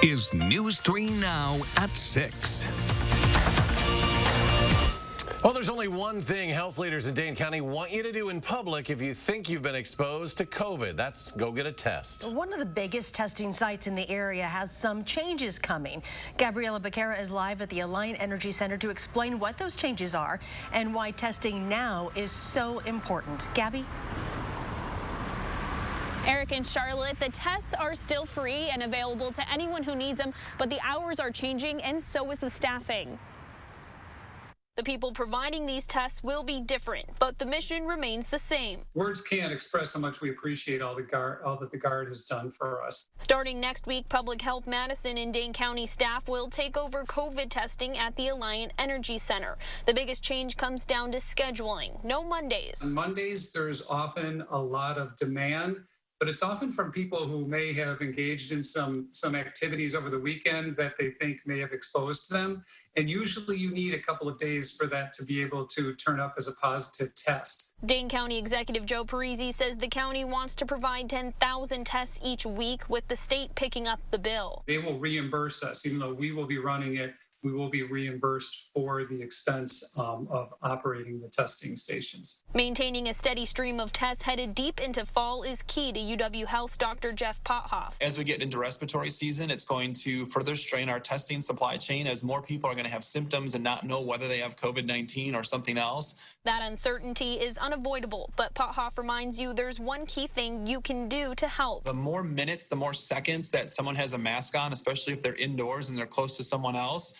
is News 3 Now at 6. Well, there's only one thing health leaders in Dane County want you to do in public if you think you've been exposed to COVID. That's go get a test. One of the biggest testing sites in the area has some changes coming. Gabriela Becerra is live at the Alliant Energy Center to explain what those changes are and why testing now is so important. Gabby? Eric and Charlotte, the tests are still free and available to anyone who needs them, but the hours are changing and so is the staffing. The people providing these tests will be different, but the mission remains the same. Words can't express how much we appreciate all that the Guard has done for us. Starting next week, Public Health Madison and Dane County staff will take over COVID testing at the Alliant Energy Center. The biggest change comes down to scheduling. No Mondays. On Mondays, there's often a lot of demand, but it's often from people who may have engaged in some activities over the weekend that they think may have exposed them. And usually you need a couple of days for that to be able to turn up as a positive test. Dane County Executive Joe Parisi says the county wants to provide 10,000 tests each week, with the state picking up the bill. They will reimburse us, even though we will be running it. We will be reimbursed for the expense of operating the testing stations. Maintaining a steady stream of tests headed deep into fall is key to UW Health's Dr. Jeff Pothoff. As we get into respiratory season, it's going to further strain our testing supply chain as more people are going to have symptoms and not know whether they have COVID-19 or something else. That uncertainty is unavoidable, but Pothoff reminds you there's one key thing you can do to help. The more minutes, the more seconds that someone has a mask on, especially if they're indoors and they're close to someone else,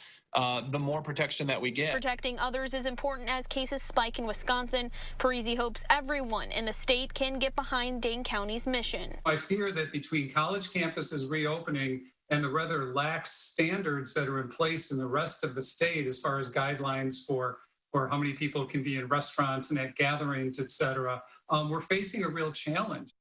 the more protection that we get. Protecting others is important as cases spike in Wisconsin. Parisi hopes everyone in the state can get behind Dane County's mission. I fear that between college campuses reopening and the rather lax standards that are in place in the rest of the state as far as guidelines for how many people can be in restaurants and at gatherings, et cetera, we're facing a real challenge.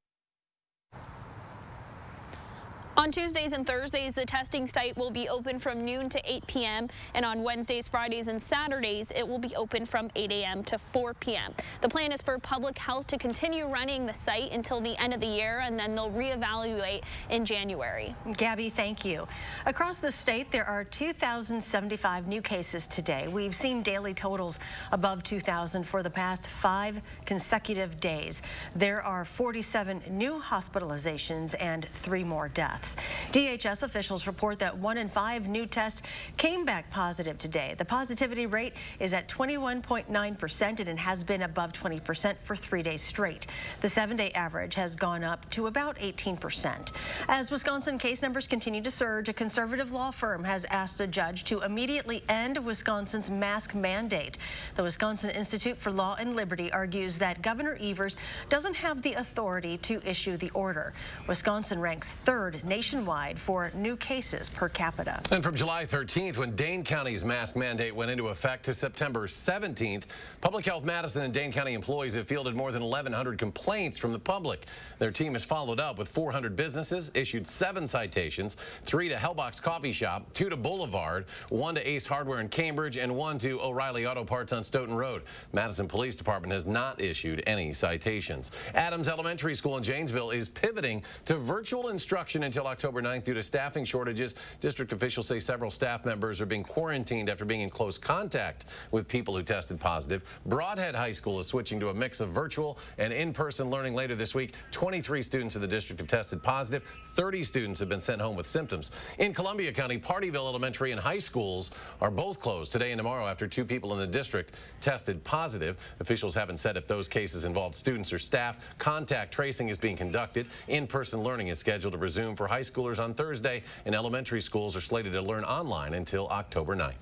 On Tuesdays and Thursdays, the testing site will be open from noon to 8 p.m. And on Wednesdays, Fridays, and Saturdays, it will be open from 8 a.m. to 4 p.m. The plan is for Public Health to continue running the site until the end of the year, and then they'll reevaluate in January. Gabby, thank you. Across the state, there are 2,075 new cases today. We've seen daily totals above 2,000 for the past 5 consecutive days. There are 47 new hospitalizations and 3 more deaths. DHS officials report that 1 in 5 new tests came back positive today. The positivity rate is at 21.9%, and it has been above 20% for 3 days straight. The 7-day average has gone up to about 18%. As Wisconsin case numbers continue to surge, a conservative law firm has asked a judge to immediately end Wisconsin's mask mandate. The Wisconsin Institute for Law and Liberty argues that Governor Evers doesn't have the authority to issue the order. Wisconsin ranks 3rd nationwide for new cases per capita. And from July 13th, when Dane County's mask mandate went into effect, to September 17th, Public Health Madison and Dane County employees have fielded more than 1,100 complaints from the public. Their team has followed up with 400 businesses, issued 7 citations, 3 to Hellbox Coffee Shop, 2 to Boulevard, 1 to Ace Hardware in Cambridge, and 1 to O'Reilly Auto Parts on Stoughton Road. Madison Police Department has not issued any citations. Adams Elementary School in Janesville is pivoting to virtual instruction until October 9th due to staffing shortages. District officials say several staff members are being quarantined after being in close contact with people who tested positive. Broadhead High School is switching to a mix of virtual and in-person learning later this week. 23 students in the district have tested positive. 30 students have been sent home with symptoms. In Columbia County, Partyville Elementary and high schools are both closed today and tomorrow after 2 people in the district tested positive. Officials haven't said if those cases involved students or staff. Contact tracing is being conducted. In-person learning is scheduled to resume for high schoolers on Thursday, and elementary schools are slated to learn online until October 9th.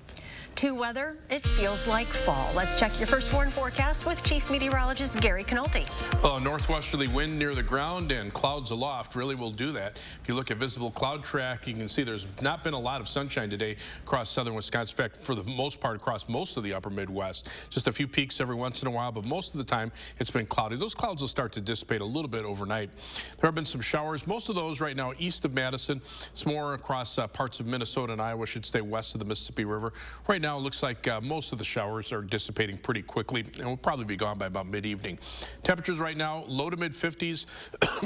To weather, it feels like fall. Let's check your first warn forecast with Chief Meteorologist Gary Canolti. Northwesterly wind near the ground and clouds aloft really will do that. If you look at visible cloud track, you can see there's not been a lot of sunshine today across southern Wisconsin. In fact, for the most part, across most of the upper Midwest. Just a few peaks every once in a while, but most of the time it's been cloudy. Those clouds will start to dissipate a little bit overnight. There have been some showers. Most of those right now east of Madison. It's more across parts of Minnesota and Iowa, should stay west of the Mississippi River. Right now, now, it looks like most of the showers are dissipating pretty quickly and will probably be gone by about mid-evening. Temperatures right now, low to mid-50s.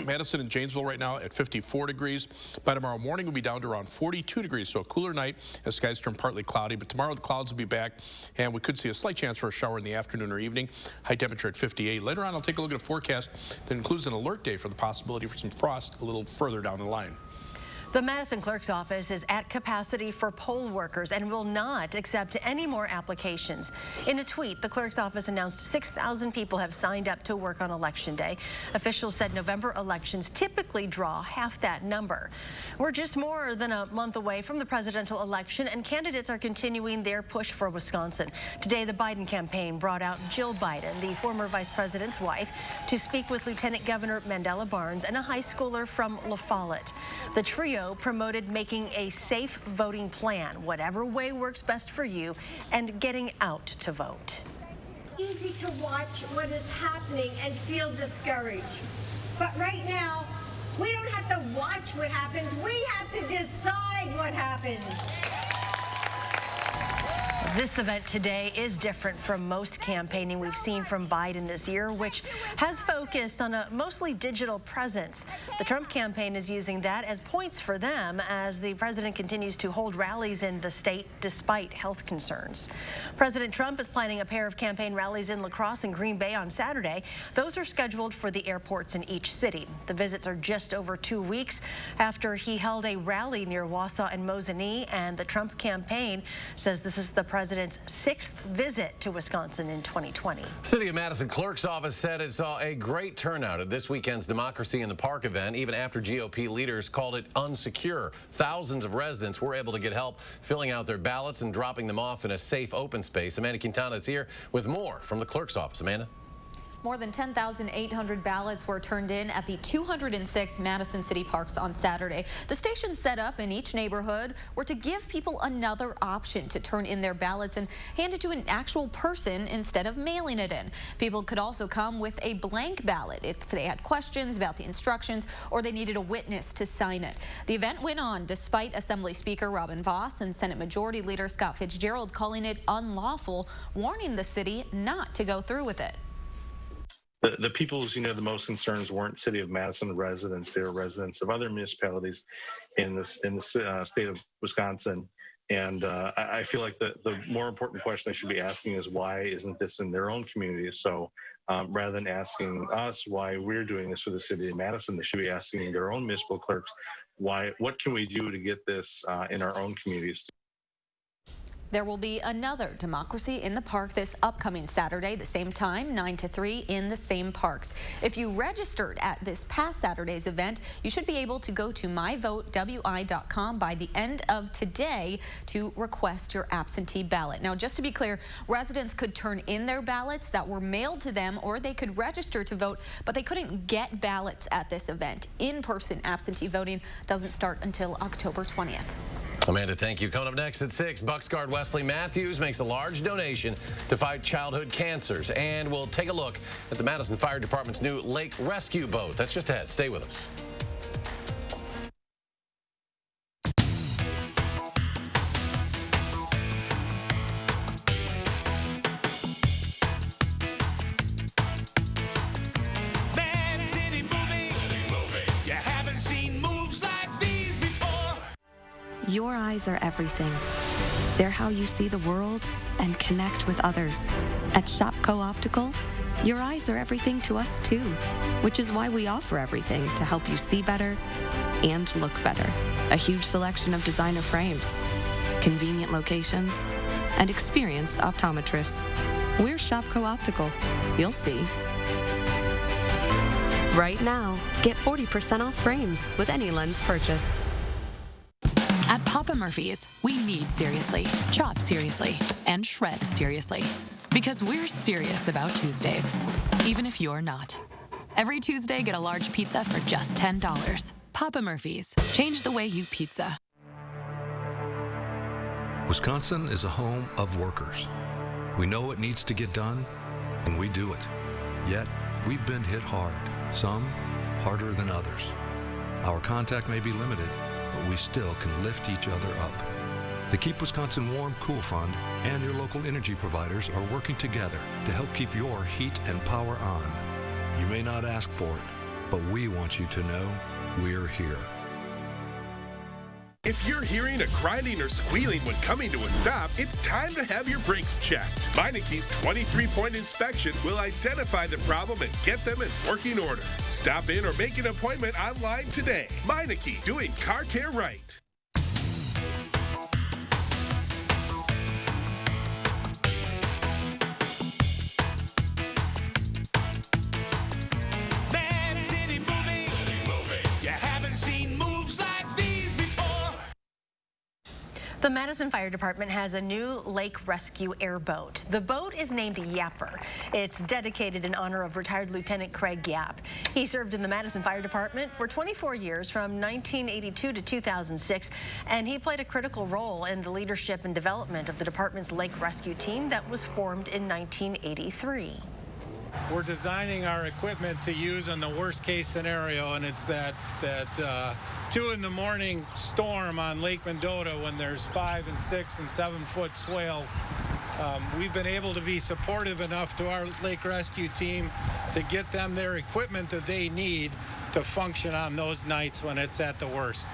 Madison and Janesville right now at 54 degrees. By tomorrow morning, we'll be down to around 42 degrees, so a cooler night as skies turn partly cloudy. But tomorrow, the clouds will be back, and we could see a slight chance for a shower in the afternoon or evening. High temperature at 58. Later on, I'll take a look at a forecast that includes an alert day for the possibility for some frost a little further down the line. The Madison Clerk's office is at capacity for poll workers and will not accept any more applications. In a tweet, the Clerk's office announced 6,000 people have signed up to work on Election Day. Officials said November elections typically draw half that number. We're just more than a month away from the presidential election, and candidates are continuing their push for Wisconsin. Today, the Biden campaign brought out Jill Biden, the former vice president's wife, to speak with Lieutenant Governor Mandela Barnes and a high schooler from La Follette. The trio promoted making a safe voting plan, whatever way works best for you, and getting out to vote. Easy to watch what is happening and feel discouraged. But right now, we don't have to watch what happens. We have to decide what happens. This event today is different from most campaigning we've seen from Biden this year, which has focused on a mostly digital presence. The Trump campaign is using that as points for them as the president continues to hold rallies in the state despite health concerns. President Trump is planning a pair of campaign rallies in La Crosse and Green Bay on Saturday. Those are scheduled for the airports in each city. The visits are just over 2 weeks after he held a rally near Wausau and Mosinee, and the Trump campaign says this is the president's 6th visit to Wisconsin in 2020. City of Madison Clerk's office said it saw a great turnout at this weekend's Democracy in the Park event, even after GOP leaders called it unsecure. Thousands of residents were able to get help filling out their ballots and dropping them off in a safe open space. Amanda Quintana is here with more from the clerk's office. Amanda? More than 10,800 ballots were turned in at the 206 Madison City Parks on Saturday. The stations set up in each neighborhood were to give people another option to turn in their ballots and hand it to an actual person instead of mailing it in. People could also come with a blank ballot if they had questions about the instructions or they needed a witness to sign it. The event went on despite Assembly Speaker Robin Vos and Senate Majority Leader Scott Fitzgerald calling it unlawful, warning the city not to go through with it. The people who the most concerns weren't City of Madison residents. They were residents of other municipalities in the state of Wisconsin. And I feel like the more important question they should be asking is why isn't this in their own community? So rather than asking us why we're doing this for the City of Madison, they should be asking their own municipal clerks, what can we do to get this in our own communities? There will be another Democracy in the Park this upcoming Saturday, the same time, 9 to 3 in the same parks. If you registered at this past Saturday's event, you should be able to go to myvotewi.com by the end of today to request your absentee ballot. Now, just to be clear, residents could turn in their ballots that were mailed to them, or they could register to vote, but they couldn't get ballots at this event. In-person absentee voting doesn't start until October 20th. Amanda, thank you. Coming up next at 6, Bucks guard Wesley Matthews makes a large donation to fight childhood cancers. And we'll take a look at the Madison Fire Department's new lake rescue boat. That's just ahead. Stay with us. Your eyes are everything. They're how you see the world and connect with others. At Shopko Optical, your eyes are everything to us too, which is why we offer everything to help you see better and look better. A huge selection of designer frames, convenient locations, and experienced optometrists. We're Shopko Optical. You'll see. Right now, get 40% off frames with any lens purchase. At Papa Murphy's, we need seriously, chop seriously, and shred seriously. Because we're serious about Tuesdays, even if you're not. Every Tuesday, get a large pizza for just $10. Papa Murphy's. Change the way you pizza. Wisconsin is a home of workers. We know what needs to get done, and we do it. Yet, we've been hit hard, some harder than others. Our contact may be limited, but we still can lift each other up. The Keep Wisconsin Warm Cool Fund and your local energy providers are working together to help keep your heat and power on. You may not ask for it, but we want you to know we're here. If you're hearing a grinding or squealing when coming to a stop, it's time to have your brakes checked. Meineke's 23-point inspection will identify the problem and get them in working order. Stop in or make an appointment online today. Meineke, doing car care right. The Madison Fire Department has a new lake rescue airboat. The boat is named Yapper. It's dedicated in honor of retired Lieutenant Craig Yap. He served in the Madison Fire Department for 24 years from 1982 to 2006, and he played a critical role in the leadership and development of the department's lake rescue team that was formed in 1983. We're designing our equipment to use in the worst case scenario, and it's that 2 in the morning storm on Lake Mendota when there's 5 and 6 and 7 foot swales. We've been able to be supportive enough to our lake rescue team to get them their equipment that they need to function on those nights when it's at the worst.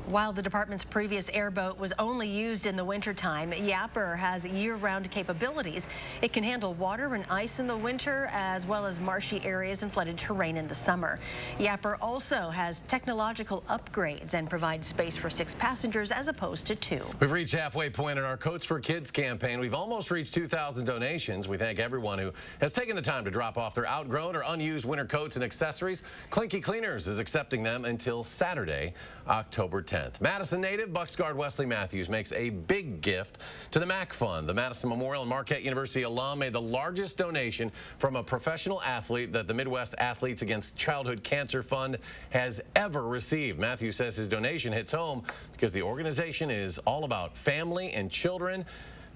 While the department's previous airboat was only used in the wintertime, Yapper has year-round capabilities. It can handle water and ice in the winter, as well as marshy areas and flooded terrain in the summer. Yapper also has technological upgrades and provides space for 6 passengers as opposed to 2. We've reached halfway point in our Coats for Kids campaign. We've almost reached 2,000 donations. We thank everyone who has taken the time to drop off their outgrown or unused winter coats and accessories. Clinky Cleaners is accepting them until Saturday, October 10th. Madison native Bucksguard Wesley Matthews makes a big gift to the MAC Fund. The Madison Memorial and Marquette University alum made the largest donation from a professional athlete that the Midwest Athletes Against Childhood Cancer Fund has ever received. Matthews says his donation hits home because the organization is all about family and children,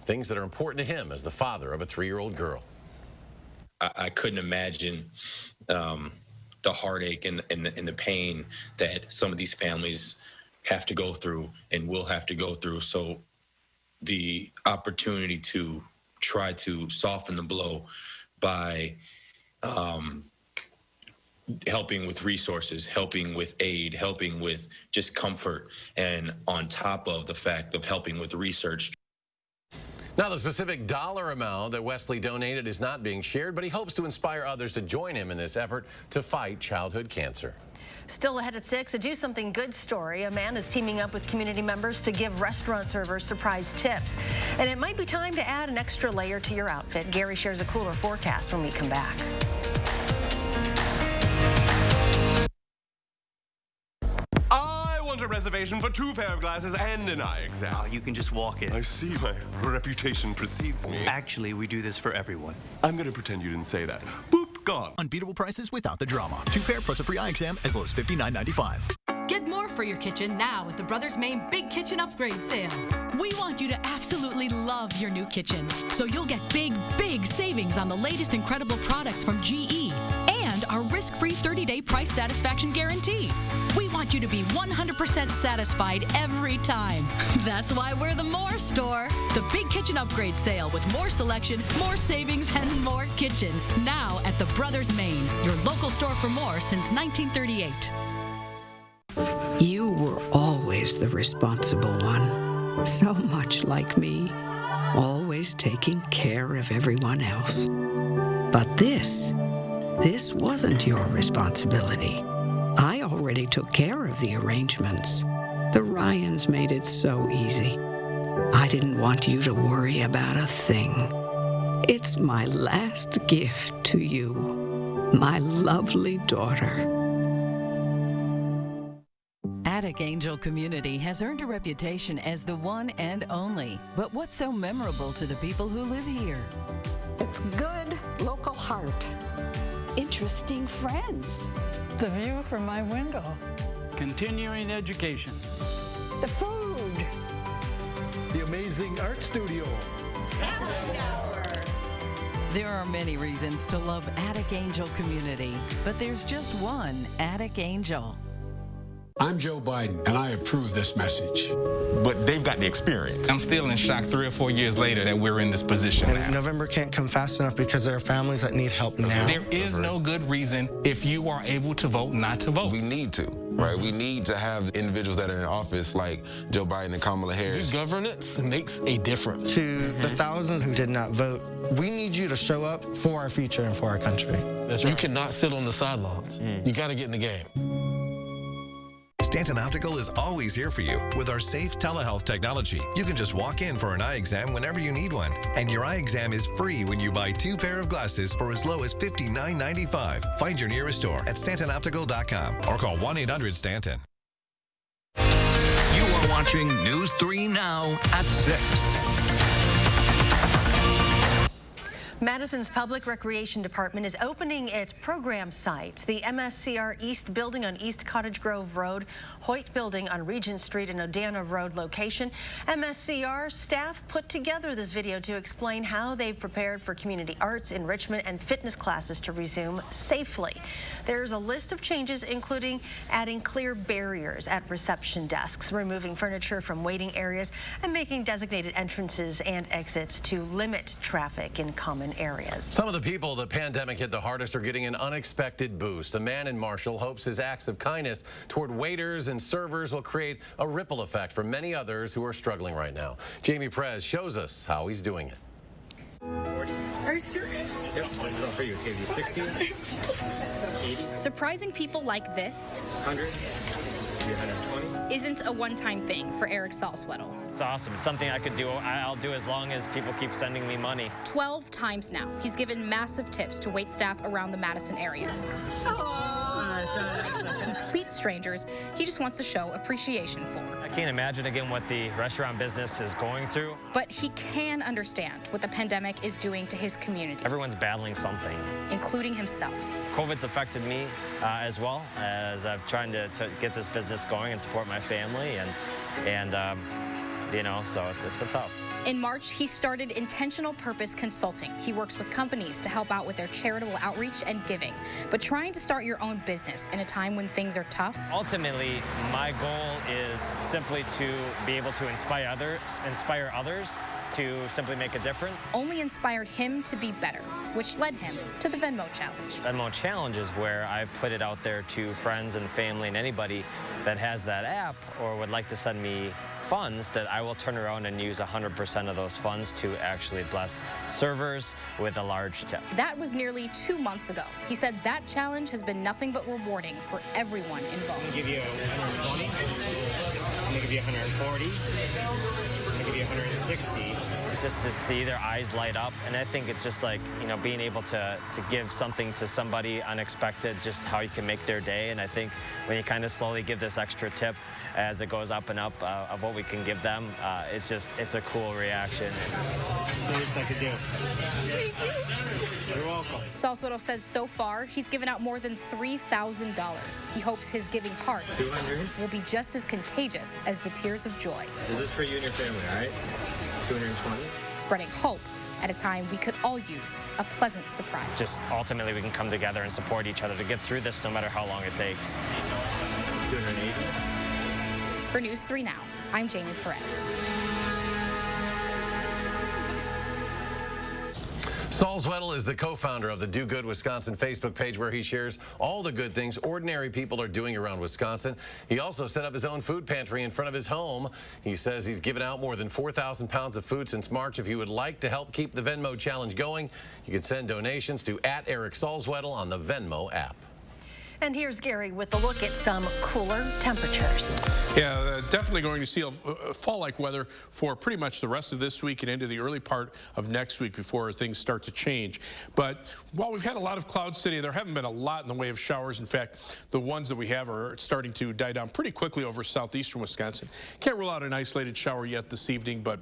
things that are important to him as the father of a 3-year-old girl. I couldn't imagine the heartache and the pain that some of these families have to go through and will have to go through. So the opportunity to try to soften the blow by helping with resources, helping with aid, helping with just comfort, and on top of the fact of helping with research. Now, the specific dollar amount that Wesley donated is not being shared, but he hopes to inspire others to join him in this effort to fight childhood cancer. Still ahead at 6, a Do Something Good story. A man is teaming up with community members to give restaurant servers surprise tips. And it might be time to add an extra layer to your outfit. Gary shares a cooler forecast when we come back. A reservation for 2 pair of glasses and an eye exam. Oh, you can just walk in. I see. My reputation precedes me. Actually, we do this for everyone. I'm going to pretend you didn't say that. Boop, gone. Unbeatable prices without the drama. 2 pair plus a free eye exam as low as $59.95. Get more for your kitchen now at the Brothers Main Big Kitchen Upgrade Sale. We want you to absolutely love your new kitchen, so you'll get big, big savings on the latest incredible products from GE and our risk-free 30-day price satisfaction guarantee. We want you to be 100% satisfied every time. That's why we're the More Store. The Big Kitchen Upgrade Sale with more selection, more savings, and more kitchen. Now at the Brothers Main, your local store for more since 1938. You were always the responsible one, so much like me, always taking care of everyone else. But this wasn't your responsibility. I already took care of the arrangements. The Ryans made it so easy. I didn't want you to worry about a thing. It's my last gift to you, my lovely daughter. Attic Angel Community has earned a reputation as the one and only. But what's so memorable to the people who live here? It's good local heart. Interesting friends. The view from my window. Continuing education. The food. The amazing art studio. Happy hour. There are many reasons to love Attic Angel Community, but there's just one Attic Angel. I'm Joe Biden, and I approve this message. But they've got the experience. I'm still in shock 3 or 4 years later that we're in this position now. November can't come fast enough because there are families that need help now. There is no good reason, if you are able to vote, not to vote. We need to, right? We need to have individuals that are in office like Joe Biden and Kamala Harris. Good governance makes a difference. To the thousands who did not vote, we need you to show up for our future and for our country. That's right. You cannot sit on the sidelines. You got to get in the game. Stanton Optical is always here for you with our safe telehealth technology. You can just walk in for an eye exam whenever you need one. And your eye exam is free when you buy 2 pair of glasses for as low as $59.95. Find your nearest store at StantonOptical.com or call 1-800-STANTON. You are watching News 3 Now at 6. Madison's Public Recreation Department is opening its program site. The MSCR East Building on East Cottage Grove Road, Hoyt Building on Regent Street and Odana Road location. MSCR staff put together this video to explain how they've prepared for community arts, enrichment, and fitness classes to resume safely. There's a list of changes, including adding clear barriers at reception desks, removing furniture from waiting areas, and making designated entrances and exits to limit traffic in common areas. Some of the people the pandemic hit the hardest are getting an unexpected boost. A man in Marshall hopes his acts of kindness toward waiters and servers will create a ripple effect for many others who are struggling right now. Jamie Perez shows us how he's doing it. Are you serious? Yep, this is all for you. Give you 60, 80. Surprising people like this 100, 120. isn't a one-time thing for Eric Salsweddle. It's awesome. It's something I could do. I'll do as long as people keep sending me money. 12 times now, he's given massive tips to waitstaff around the Madison area. Complete strangers, he just wants to show appreciation for. I can't imagine again what the restaurant business is going through. But he can understand what the pandemic is doing to his community. Everyone's battling something, including himself. COVID's affected me as well, as I've tried to get this business going and support my family, and you know, so it's been tough. In March, he started Intentional Purpose Consulting. He works with companies to help out with their charitable outreach and giving. But trying to start your own business in a time when things are tough? Ultimately, my goal is simply to be able to inspire others to simply make a difference. Only inspired him to be better, which led him to the Venmo Challenge. Venmo Challenge is where I've put it out there to friends and family and anybody that has that app or would like to send me funds, that I will turn around and use 100% of those funds to actually bless servers with a large tip. That was nearly 2 months ago. He said that challenge has been nothing but rewarding for everyone involved. I'm gonna give you 120, I'm gonna give you 140, I'm gonna give you 160. Just to see their eyes light up, and I think it's just like, you know, being able to give something to somebody unexpected, just how you can make their day. And I think when you kind of slowly give this extra tip as it goes up and up of what we can give them, it's a cool reaction. That's the least I could do. You're welcome. Salsweddle says so far he's given out more than $3,000. He hopes his giving heart 200 will be just as contagious as the tears of joy. This is for you and your family, all right? 220. Spreading hope at a time we could all use a pleasant surprise. Just ultimately we can come together and support each other to get through this no matter how long it takes. 280. For News 3 Now, I'm Jamie Perez. Salsweddle is the co-founder of the Do Good Wisconsin Facebook page, where he shares all the good things ordinary people are doing around Wisconsin. He also set up his own food pantry in front of his home. He says he's given out more than 4,000 pounds of food since March. If you would like to help keep the Venmo Challenge going, you can send donations to @EricSalsweddle on the Venmo app. And here's Gary with a look at some cooler temperatures. Yeah, definitely going to see a fall-like weather for pretty much the rest of this week and into the early part of next week before things start to change. But while we've had a lot of cloud city, there haven't been a lot in the way of showers. In fact, the ones that we have are starting to die down pretty quickly over southeastern Wisconsin. Can't rule out an isolated shower yet this evening, but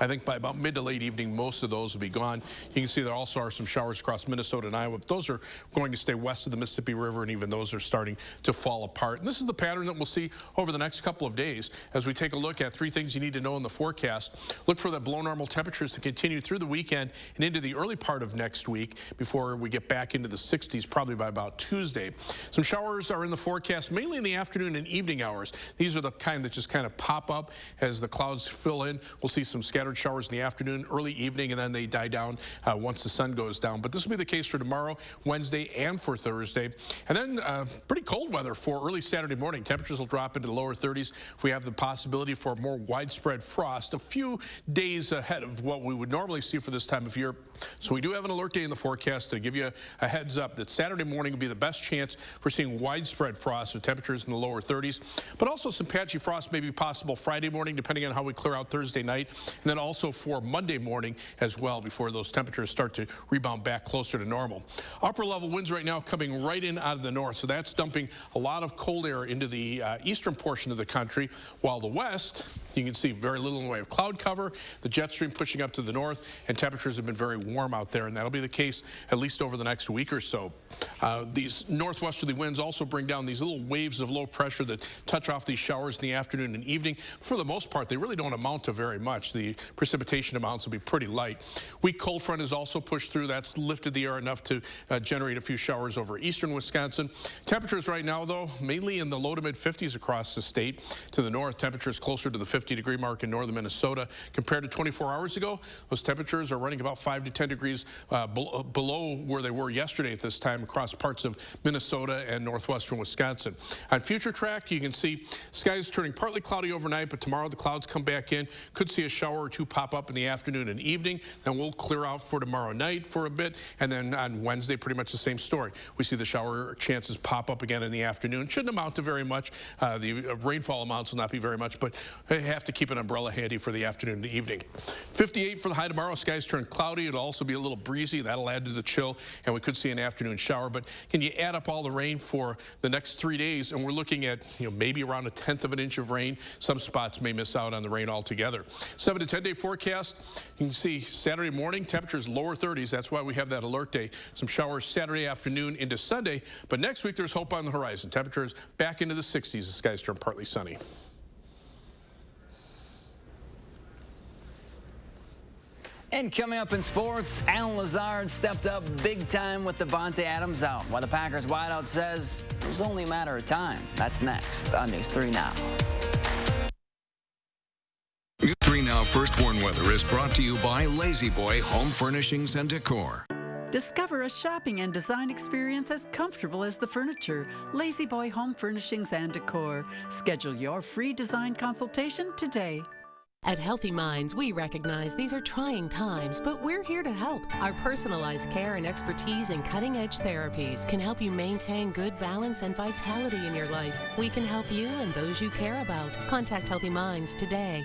I think by about mid to late evening, most of those will be gone. You can see there also are some showers across Minnesota and Iowa, but those are going to stay west of the Mississippi River, and even those are starting to fall apart. And this is the pattern that we'll see over the next couple of days. temperatures. As we take a look at 3 things you need to know in the forecast, look for the below normal temperatures to continue through the weekend and into the early part of next week before we get back into the 60s, probably by about Tuesday. Some showers are in the forecast, mainly in the afternoon and evening hours. These are the kind that just kind of pop up as the clouds fill in. We'll see some scattered showers in the afternoon, early evening, and then they die down once the sun goes down. But this will be the case for tomorrow, Wednesday, and for Thursday. And then pretty cold weather for early Saturday morning. Temperatures will drop into the lower 30s. If we have the possibility for more widespread frost, a few days ahead of what we would normally see for this time of year. So we do have an alert day in the forecast to give you a heads up that Saturday morning will be the best chance for seeing widespread frost with temperatures in the lower 30s. But also some patchy frost may be possible Friday morning, depending on how we clear out Thursday night. And then also for Monday morning as well, before those temperatures start to rebound back closer to normal. Upper level winds right now coming right in out of the north. So that's dumping a lot of cold air into the eastern portion of the country, while the west, you can see very little in the way of cloud cover, the jet stream pushing up to the north, and temperatures have been very warm out there, and that'll be the case at least over the next week or so. These northwesterly winds also bring down these little waves of low pressure that touch off these showers in the afternoon and evening. For the most part, they really don't amount to very much. The precipitation amounts will be pretty light. Weak cold front has also pushed through. That's lifted the air enough to generate a few showers over eastern Wisconsin. Temperatures right now, though, mainly in the low to mid 50s across the state. To the north, temperatures closer to the 50-degree mark in northern Minnesota. Compared to 24 hours ago, those temperatures are running about 5 to 10 degrees below where they were yesterday at this time across parts of Minnesota and northwestern Wisconsin. On future track, you can see skies turning partly cloudy overnight, but tomorrow the clouds come back in. Could see a shower or two pop up in the afternoon and evening. Then we'll clear out for tomorrow night for a bit, and then on Wednesday, pretty much the same story. We see the shower chances pop up again in the afternoon. Shouldn't amount to very much. The rainfall amounts will not be very much, but you have to keep an umbrella handy for the afternoon and evening. 58 for the high tomorrow. Skies turn cloudy. It'll also be a little breezy. That'll add to the chill, and we could see an afternoon shower. But can you add up all the rain for the next 3 days, and we're looking at maybe around 1/10 of an inch of rain. Some spots may miss out on the rain altogether. 7 to 10 day forecast. You can see Saturday morning temperatures lower 30s. That's why we have that alert day. Some showers Saturday afternoon into Sunday, but next week there's hope on the horizon. Temperatures back into the 60s. The skies turn partly sunny. And coming up in sports, Alan Lazard stepped up big time with Davante Adams out, while the Packers wideout says it was only a matter of time. That's next on News 3 Now. News 3 Now First Warn Weather is brought to you by Lazy Boy Home Furnishings and Decor. Discover a shopping and design experience as comfortable as the furniture. Lazy Boy Home Furnishings and Decor. Schedule your free design consultation today. At Healthy Minds, we recognize these are trying times, but we're here to help. Our personalized care and expertise in cutting-edge therapies can help you maintain good balance and vitality in your life. We can help you and those you care about. Contact Healthy Minds today.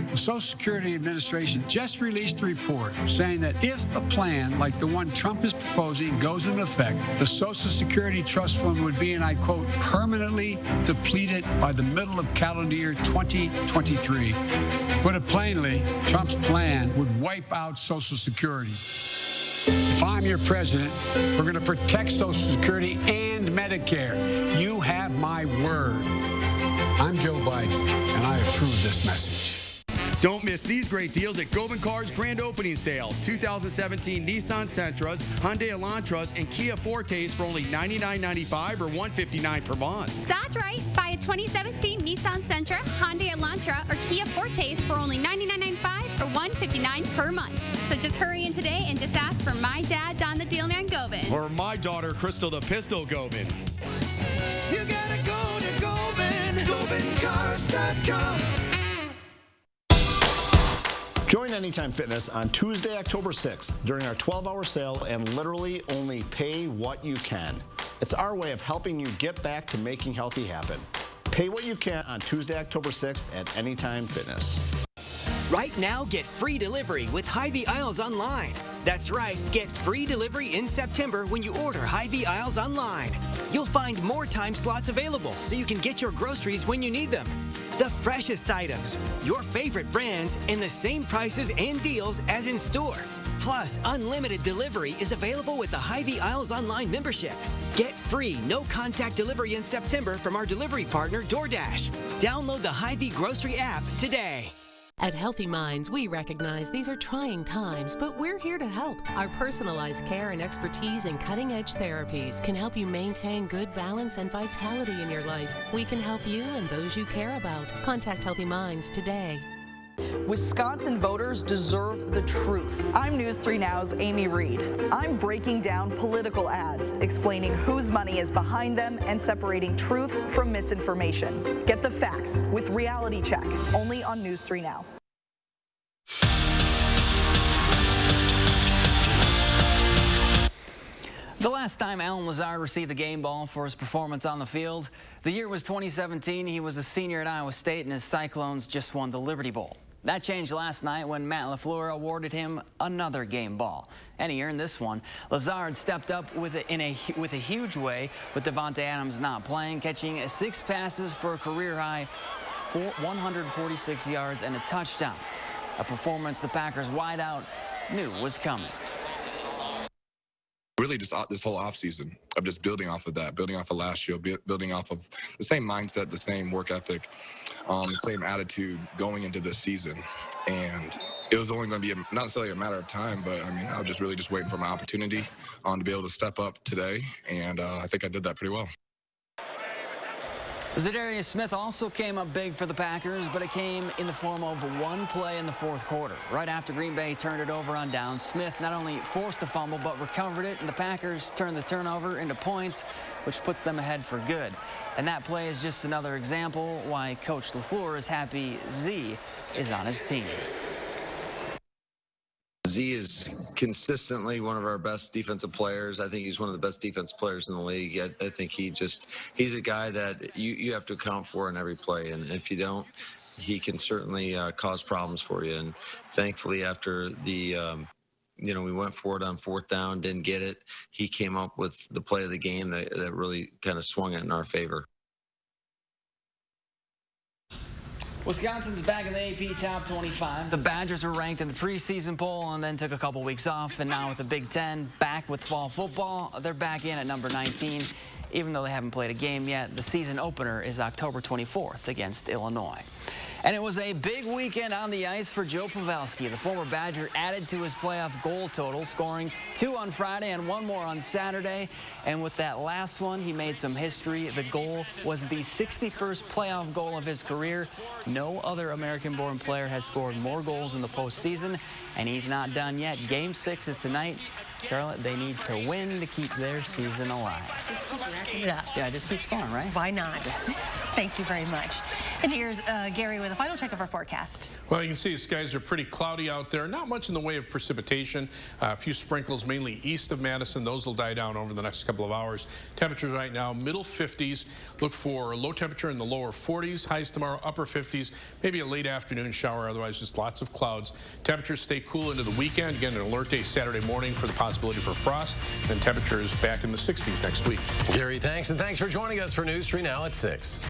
The Social Security Administration just released a report saying that if a plan like the one Trump is proposing goes into effect, the Social Security Trust Fund would be, and I quote, permanently depleted by the middle of calendar year 2023. Put it plainly, Trump's plan would wipe out Social Security. If I'm your president, we're going to protect Social Security and Medicare. You have my word. I'm Joe Biden, and I approve this message. Don't miss these great deals at Govan Cars Grand Opening Sale. 2017 Nissan Sentras, Hyundai Elantras, and Kia Fortes for only $99.95 or $159 per month. That's right. Buy a 2017 Nissan Sentra, Hyundai Elantra, or Kia Fortes for only $99.95 or $159 per month. So just hurry in today and just ask for my dad, Don the Dealman Govan. Or my daughter, Crystal the Pistol Govan. You gotta go to Govan, GovanCars.com. Join Anytime Fitness on Tuesday, October 6th during our 12-hour sale and literally only pay what you can. It's our way of helping you get back to making healthy happen. Pay what you can on Tuesday, October 6th at Anytime Fitness. Right now, get free delivery with Hy-Vee Aisles Online. That's right, get free delivery in September when you order Hy-Vee Aisles Online. You'll find more time slots available so you can get your groceries when you need them. The freshest items, your favorite brands, and the same prices and deals as in store. Plus, unlimited delivery is available with the Hy-Vee Aisles Online membership. Get free, no-contact delivery in September from our delivery partner, DoorDash. Download the Hy-Vee Grocery app today. At Healthy Minds, we recognize these are trying times, but we're here to help. Our personalized care and expertise in cutting-edge therapies can help you maintain good balance and vitality in your life. We can help you and those you care about. Contact Healthy Minds today. Wisconsin voters deserve the truth. I'm News 3 Now's Amy Reed. I'm breaking down political ads, explaining whose money is behind them and separating truth from misinformation. Get the facts with Reality Check, only on News 3 Now. The last time Alan Lazard received a game ball for his performance on the field, the year was 2017. He was a senior at Iowa State, and his Cyclones just won the Liberty Bowl. That changed last night when Matt LaFleur awarded him another game ball, and he earned this one. Lazard stepped up with a huge way, with Davante Adams not playing, catching 6 passes for a career-high 146 yards and a touchdown. A performance the Packers wideout knew was coming. Really just this whole offseason of just building off of that, building off of last year, building off of the same mindset, the same work ethic, the same attitude going into this season. And it was only going to be not necessarily a matter of time, but I mean, I was just really just waiting for my opportunity to be able to step up today. And I think I did that pretty well. Za'Darius Smith also came up big for the Packers, but it came in the form of one play in the fourth quarter. Right after Green Bay turned it over on downs, Smith not only forced the fumble, but recovered it, and the Packers turned the turnover into points, which puts them ahead for good. And that play is just another example why Coach LaFleur is happy Z is on his team. Z is consistently one of our best defensive players. I think he's one of the best defensive players in the league. I think he's a guy that you have to account for in every play. And if you don't, he can certainly cause problems for you. And thankfully, after the, we went for it on fourth down, didn't get it. He came up with the play of the game that really kind of swung it in our favor. Wisconsin's back in the AP Top 25. The Badgers were ranked in the preseason poll and then took a couple weeks off. And now with the Big Ten back with fall football, they're back in at number 19. Even though they haven't played a game yet, the season opener is October 24th against Illinois. And it was a big weekend on the ice for Joe Pavelski. The former Badger added to his playoff goal total, scoring 2 on Friday and 1 more on Saturday. And with that last one, he made some history. The goal was the 61st playoff goal of his career. No other American-born player has scored more goals in the postseason, and he's not done yet. Game 6 is tonight. Charlotte, they need to win to keep their season alive. Just keep racking it up. Yeah, it just keeps going, right? Why not? Thank you very much. And here's Gary with a final check of our forecast. Well, you can see the skies are pretty cloudy out there. Not much in the way of precipitation. A few sprinkles, mainly east of Madison. Those will die down over the next couple of hours. Temperatures right now, middle 50s. Look for low temperature in the lower 40s. Highs tomorrow, upper 50s. Maybe a late afternoon shower. Otherwise, just lots of clouds. Temperatures stay cool into the weekend. Again, an alert day Saturday morning for the possibility for frost. And temperatures back in the 60s next week. Gary, thanks. And thanks for joining us for News 3 Now at 6.